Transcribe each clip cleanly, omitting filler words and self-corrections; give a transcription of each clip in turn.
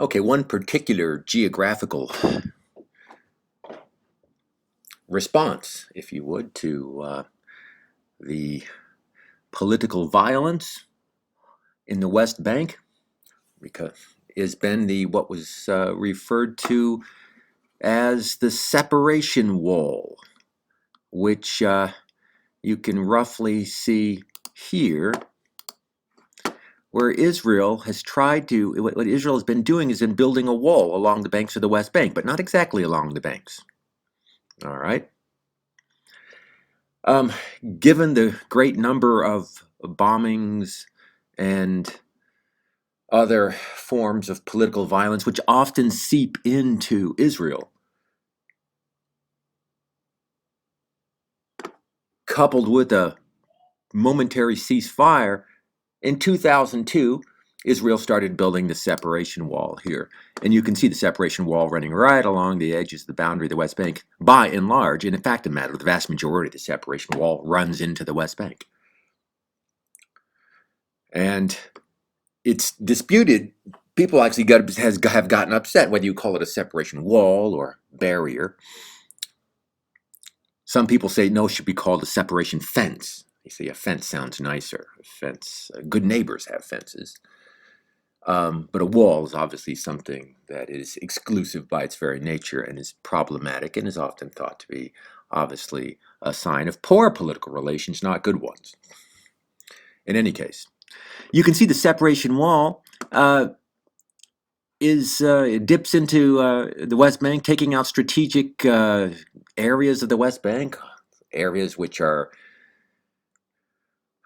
Okay, one particular geographical response, if you would, to the political violence in the West Bank, because has been the what was referred to as the separation wall, which you can roughly see here, where Israel has tried to, what Israel has been doing is in building a wall along the banks of the West Bank, but not exactly along the banks. All right. Um, Given the great number of bombings and other forms of political violence, which often seep into Israel, coupled with a momentary ceasefire, in 2002, Israel started building the separation wall here. And you can see the separation wall running right along the edges of the boundary of the West Bank, by and large. And in fact, the vast majority of the separation wall runs into the West Bank. And it's disputed. People actually have gotten upset whether you call it a separation wall or barrier. Some people say no, it should be called a separation fence. You see, a fence sounds nicer. A fence, good neighbors have fences. But a wall is obviously something that is exclusive by its very nature and is problematic and is often thought to be obviously a sign of poor political relations, not good ones. In any case, you can see the separation wall it dips into the West Bank, taking out strategic areas of the West Bank, areas which are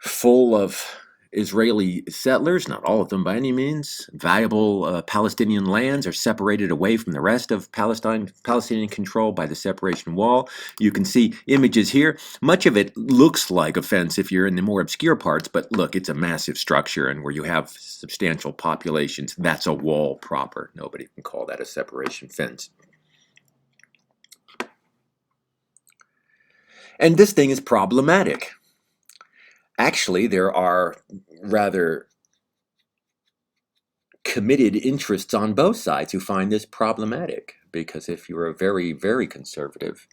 full of Israeli settlers, not all of them by any means. Valuable Palestinian lands are separated away from the rest of Palestinian control by the separation wall. You can see images here. Much of it looks like a fence if you're in the more obscure parts, but look, it's a massive structure, and where you have substantial populations, that's a wall proper. Nobody can call that a separation fence. And this thing is problematic. Actually, there are rather committed interests on both sides who find this problematic, because if you're a very, very conservative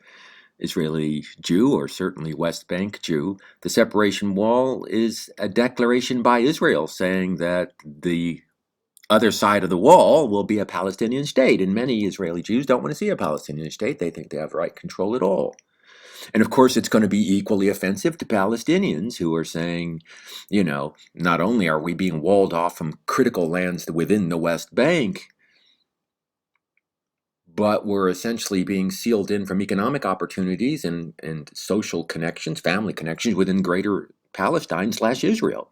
Israeli Jew, or certainly West Bank Jew, the separation wall is a declaration by Israel saying that the other side of the wall will be a Palestinian state. And many Israeli Jews don't want to see a Palestinian state. They think they have right control at all. And of course, it's going to be equally offensive to Palestinians who are saying, not only are we being walled off from critical lands within the West Bank, but we're essentially being sealed in from economic opportunities and social connections, family connections within greater Palestine/Israel.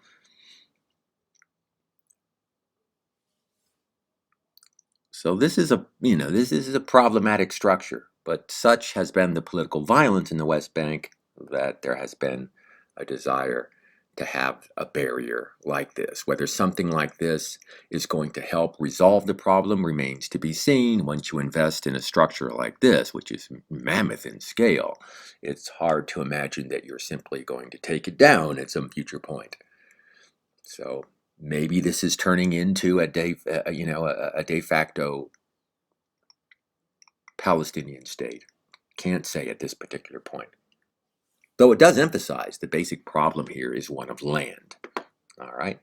So this is a problematic structure, but such has been the political violence in the West Bank that there has been a desire to have a barrier like this. Whether something like this is going to help resolve the problem remains to be seen. Once you invest in a structure like this, which is mammoth in scale, it's hard to imagine that you're simply going to take it down at some future point. So maybe this is turning into a de facto Palestinian state. Can't say at this particular point. Though it does emphasize the basic problem here is one of land. All right.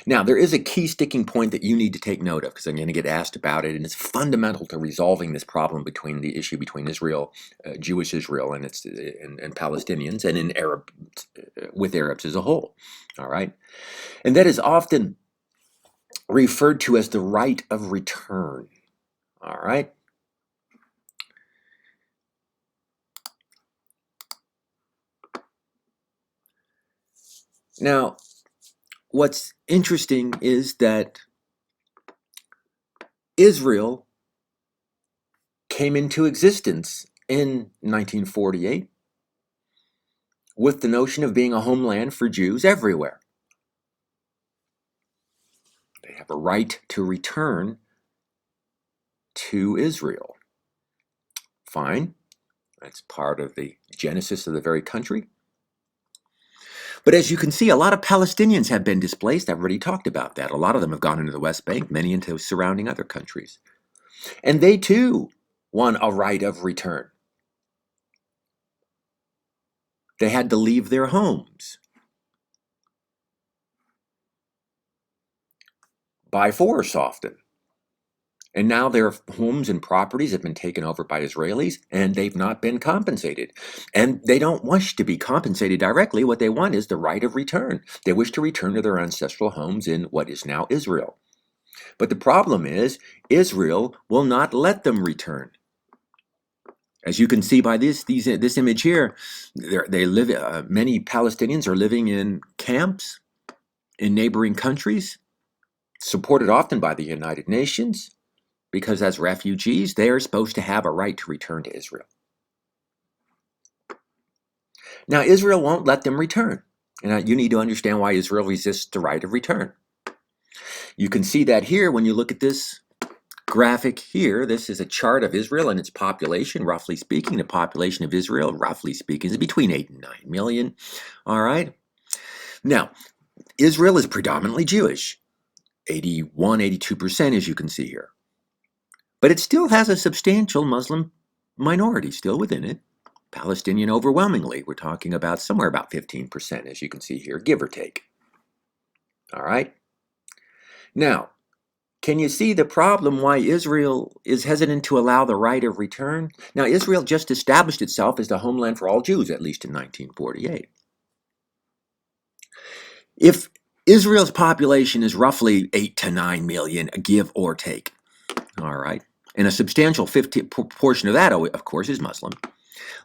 Now, there is a key sticking point that you need to take note of, because I'm going to get asked about it, and it's fundamental to resolving this problem between the issue between Israel, Jewish Israel, and Palestinians, and in Arab, with Arabs as a whole. All right. And that is often referred to as the right of return. All right. Now, what's interesting is that Israel came into existence in 1948 with the notion of being a homeland for Jews everywhere. They have a right to return to Israel. Fine. That's part of the genesis of the very country. But as you can see, a lot of Palestinians have been displaced. I've already talked about that. A lot of them have gone into the West Bank, many into surrounding other countries. And they too want a right of return. They had to leave their homes by force often. And now their homes and properties have been taken over by Israelis, and they've not been compensated. And they don't wish to be compensated directly. What they want is the right of return. They wish to return to their ancestral homes in what is now Israel. But the problem is, Israel will not let them return. As you can see by this image here, many Palestinians are living in camps in neighboring countries, supported often by the United Nations, because as refugees, they are supposed to have a right to return to Israel. Now, Israel won't let them return. And you need to understand why Israel resists the right of return. You can see that here when you look at this graphic here. This is a chart of Israel and its population. Roughly speaking, the population of Israel, roughly speaking, is between 8 and 9 million. All right. Now, Israel is predominantly Jewish, 81, 82%, as you can see here. But it still has a substantial Muslim minority still within it. Palestinian overwhelmingly. We're talking about somewhere about 15%, as you can see here, give or take. All right. Now, can you see the problem why Israel is hesitant to allow the right of return? Now, Israel just established itself as the homeland for all Jews, at least in 1948. If Israel's population is roughly 8 to 9 million, give or take, all right, and a substantial portion of that, of course, is Muslim,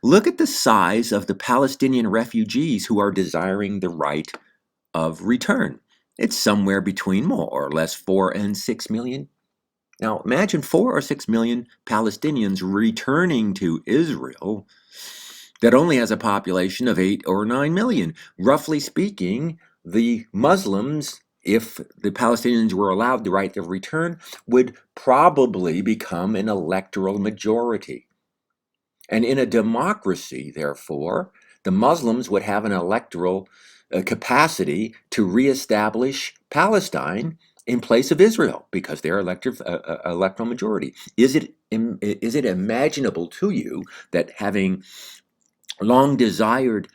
look at the size of the Palestinian refugees who are desiring the right of return. It's somewhere between more or less 4 and 6 million. Now, imagine 4 or 6 million Palestinians returning to Israel that only has a population of 8 or 9 million. Roughly speaking, the Muslims, if the Palestinians were allowed the right of return, would probably become an electoral majority. And in a democracy, therefore, the Muslims would have an electoral capacity to reestablish Palestine in place of Israel because they're electoral majority. Is it imaginable to you that having long desired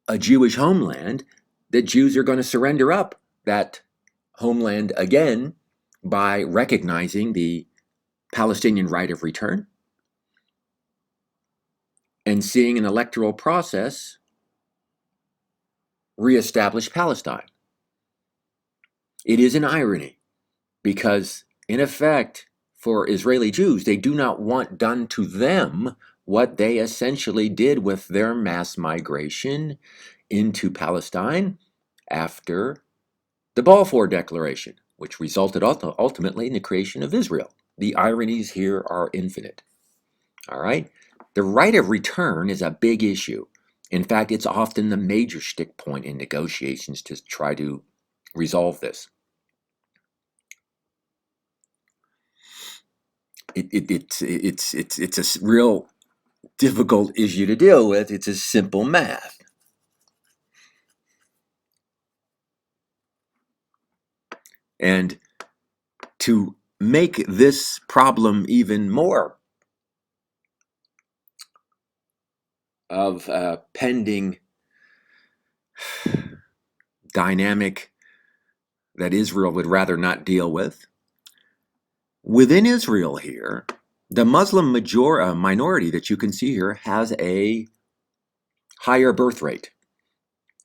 a Jewish homeland, that Jews are going to surrender up that homeland again by recognizing the Palestinian right of return and seeing an electoral process reestablish Palestine? It is an irony because, in effect, for Israeli Jews, they do not want done to them what they essentially did with their mass migration into Palestine after the Balfour Declaration, which resulted ultimately in the creation of Israel. The ironies here are infinite. All right? The right of return is a big issue. In fact, it's often the major stick point in negotiations to try to resolve this. It's a real difficult issue to deal with. It's a simple math. And to make this problem even more of a pending dynamic that Israel would rather not deal with, within Israel here, the Muslim minority that you can see here has a higher birth rate.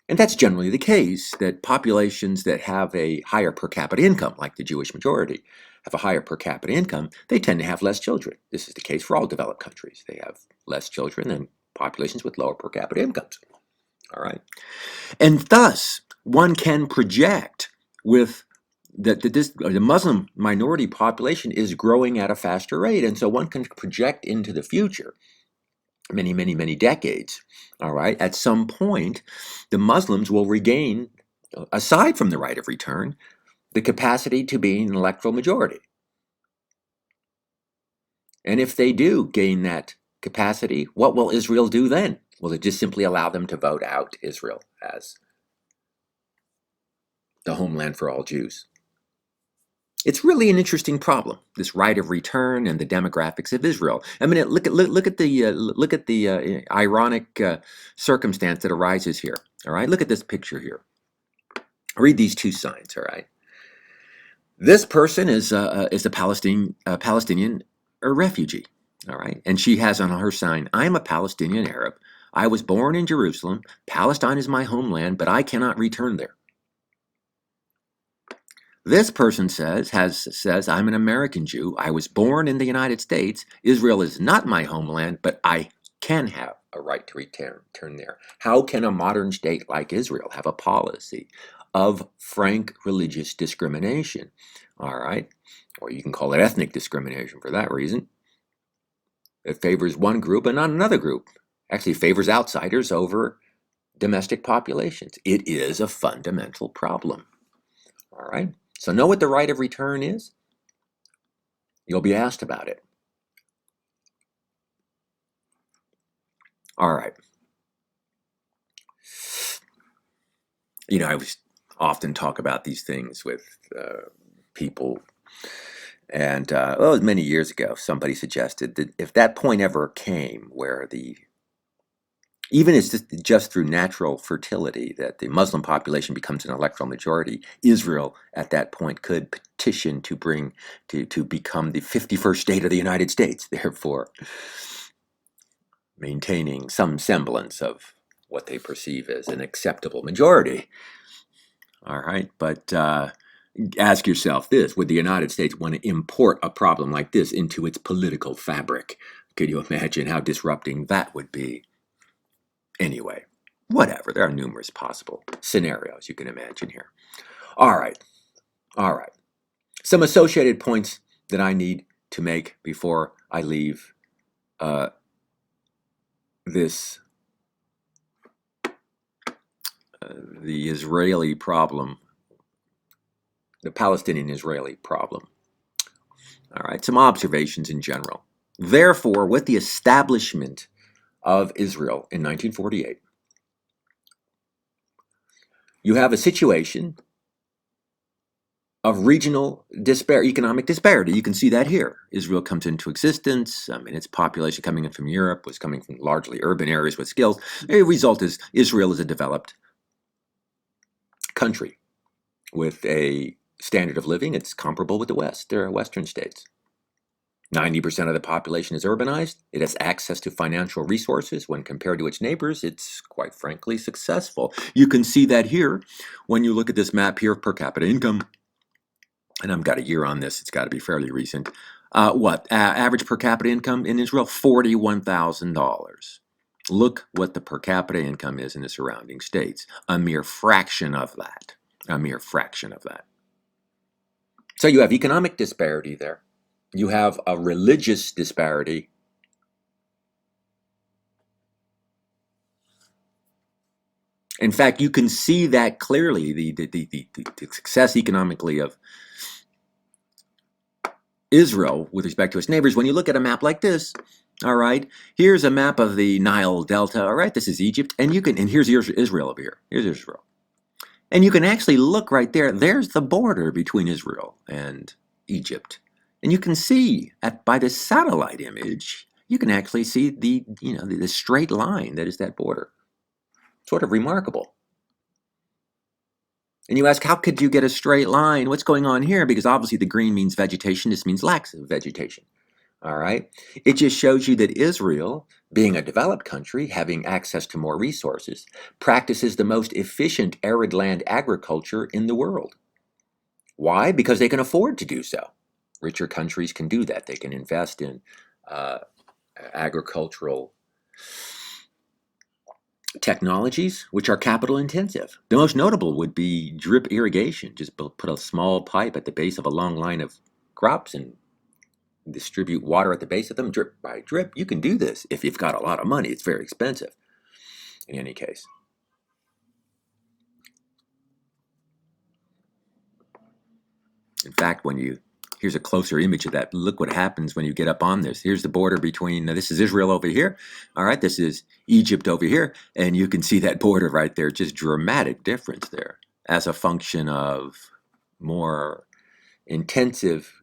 And that's generally the case, that populations that have a higher per capita income, like the Jewish majority, have a higher per capita income, they tend to have less children. This is the case for all developed countries. They have less children than populations with lower per capita incomes. All right. And thus, one can project with that the Muslim minority population is growing at a faster rate. And so one can project into the future, many, many, many decades. All right. At some point, the Muslims will regain, aside from the right of return, the capacity to be an electoral majority. And if they do gain that capacity, what will Israel do then? Will it just simply allow them to vote out Israel as the homeland for all Jews. It's really an interesting problem, this right of return and the demographics of Israel. I mean, look at the ironic circumstance that arises here. All right, look at this picture here. Read these two signs. All right, this person is a Palestinian refugee. All right, and she has on her sign, "I'm a Palestinian Arab. I was born in Jerusalem. Palestine is my homeland, but I cannot return there." This person says, "I'm an American Jew. I was born in the United States. Israel is not my homeland, but I can have a right to return there." How can a modern state like Israel have a policy of frank religious discrimination? All right. Or you can call it ethnic discrimination for that reason. It favors one group and not another group. Actually favors outsiders over domestic populations. It is a fundamental problem. All right. So know what the right of return is? You'll be asked about it. All right. You know, I was often talk about these things with people, and it was many years ago, somebody suggested that if that point ever came where even it's just through natural fertility that the Muslim population becomes an electoral majority, Israel at that point could petition to become the 51st state of the United States, therefore maintaining some semblance of what they perceive as an acceptable majority. All right, but ask yourself this: would the United States want to import a problem like this into its political fabric? Could you imagine how disrupting that would be? Anyway, whatever. There are numerous possible scenarios you can imagine here. All right. Some associated points that I need to make before I leave the Israeli problem, the Palestinian-Israeli problem. All right, some observations in general. Therefore, with the establishment of Israel in 1948, you have a situation of regional economic disparity. You can see that here. Israel comes into existence. I mean, its population coming in from Europe was coming from largely urban areas with skills. The result is Israel is a developed country with a standard of living. It's comparable with the West. There are Western states. 90% of the population is urbanized. It has access to financial resources. When compared to its neighbors, it's quite frankly successful. You can see that here when you look at this map here of per capita income. And I've got a year on this. It's got to be fairly recent. Average per capita income in Israel? $41,000. Look what the per capita income is in the surrounding states. A mere fraction of that. A mere fraction of that. So you have economic disparity there. You have a religious disparity. In fact, you can see that clearly, the success economically of Israel with respect to its neighbors. When you look at a map like this, all right, here's a map of the Nile Delta. All right, this is Egypt, and here's Israel over here. Here's Israel, and you can actually look right there. There's the border between Israel and Egypt. And you can see by the satellite image, you can actually see the straight line that is that border. Sort of remarkable. And you ask, how could you get a straight line? What's going on here? Because obviously the green means vegetation. This means lack of vegetation. All right. It just shows you that Israel, being a developed country, having access to more resources, practices the most efficient arid land agriculture in the world. Why? Because they can afford to do so. Richer countries can do that. They can invest in agricultural technologies which are capital intensive. The most notable would be drip irrigation. Just put a small pipe at the base of a long line of crops and distribute water at the base of them, drip by drip. You can do this if you've got a lot of money. It's very expensive in any case. In fact, here's a closer image of that. Look what happens when you get up on this. Here's the border between, this is Israel over here. All right, this is Egypt over here. And you can see that border right there. Just dramatic difference there. as a function of more intensive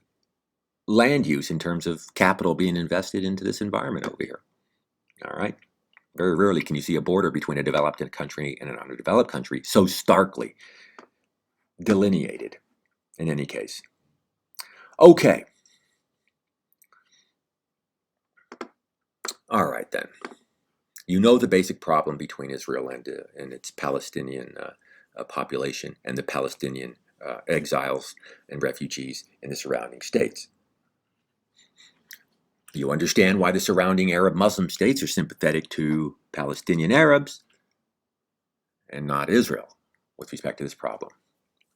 land use in terms of capital being invested into this environment over here. All right. Very rarely can you see a border between a developed country and an underdeveloped country so starkly delineated in any case. Okay. All right then. You know the basic problem between Israel and its Palestinian population and the Palestinian exiles and refugees in the surrounding states. You understand why the surrounding Arab Muslim states are sympathetic to Palestinian Arabs and not Israel with respect to this problem.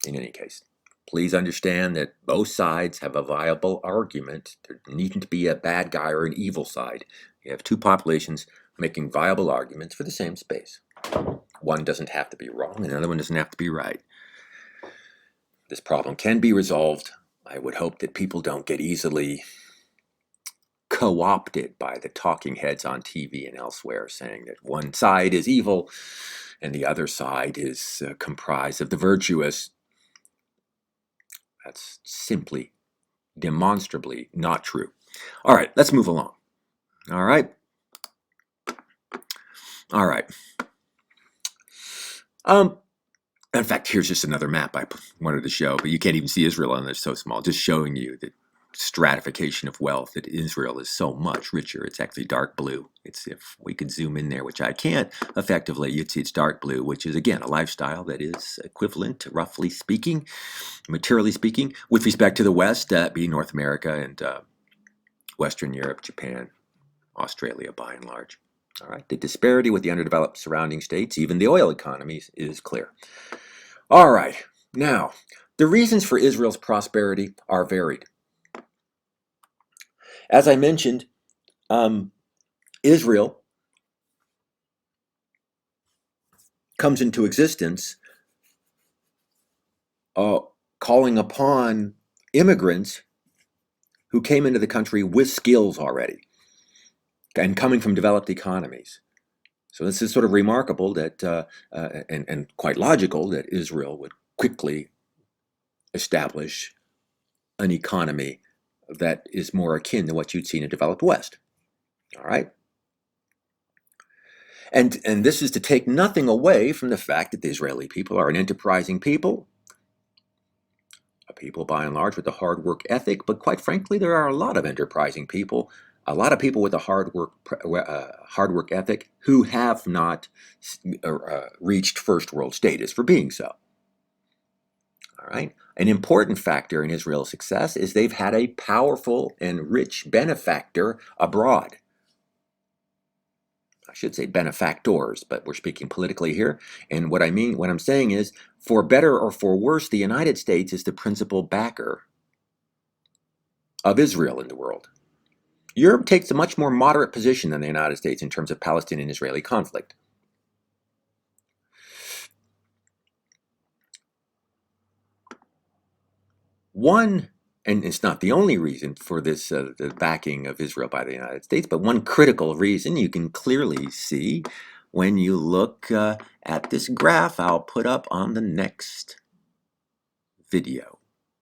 In any case, please understand that both sides have a viable argument. There needn't be a bad guy or an evil side. You have two populations making viable arguments for the same space. One doesn't have to be wrong, and the other one doesn't have to be right. This problem can be resolved. I would hope that people don't get easily co-opted by the talking heads on TV and elsewhere saying that one side is evil and the other side is comprised of the virtuous. That's simply, demonstrably not true. All right, let's move along. All right. All right. In fact, here's just another map I wanted to show, but you can't even see Israel on this, so small. Just showing you the stratification of wealth, that Israel is so much richer. It's actually dark blue. It's, if we could zoom in there, which I can't effectively, you'd see it's dark blue, which is, again, a lifestyle that is equivalent, roughly speaking, materially speaking, with respect to the West, being North America and Western Europe, Japan, Australia, by and large. All right, the disparity with the underdeveloped surrounding states, even the oil economies, is clear. All right, now, the reasons for Israel's prosperity are varied. As I mentioned, Israel comes into existence calling upon immigrants who came into the country with skills already and coming from developed economies. So this is sort of remarkable that, and quite logical, that Israel would quickly establish an economy that is more akin to what you'd see in a developed West. All right? And this is to take nothing away from the fact that the Israeli people are an enterprising people, a people by and large with a hard work ethic, but quite frankly, there are a lot of enterprising people, a lot of people with a hard work ethic who have not reached first world status for being so. All right. An important factor in Israel's success is they've had a powerful and rich benefactor abroad. I should say benefactors, but we're speaking politically here. And what I'm saying is, for better or for worse, the United States is the principal backer of Israel in the world. Europe takes a much more moderate position than the United States in terms of Palestinian-Israeli conflict. One, and it's not the only reason for this, the backing of Israel by the United States, but one critical reason you can clearly see when you look at this graph I'll put up on the next video.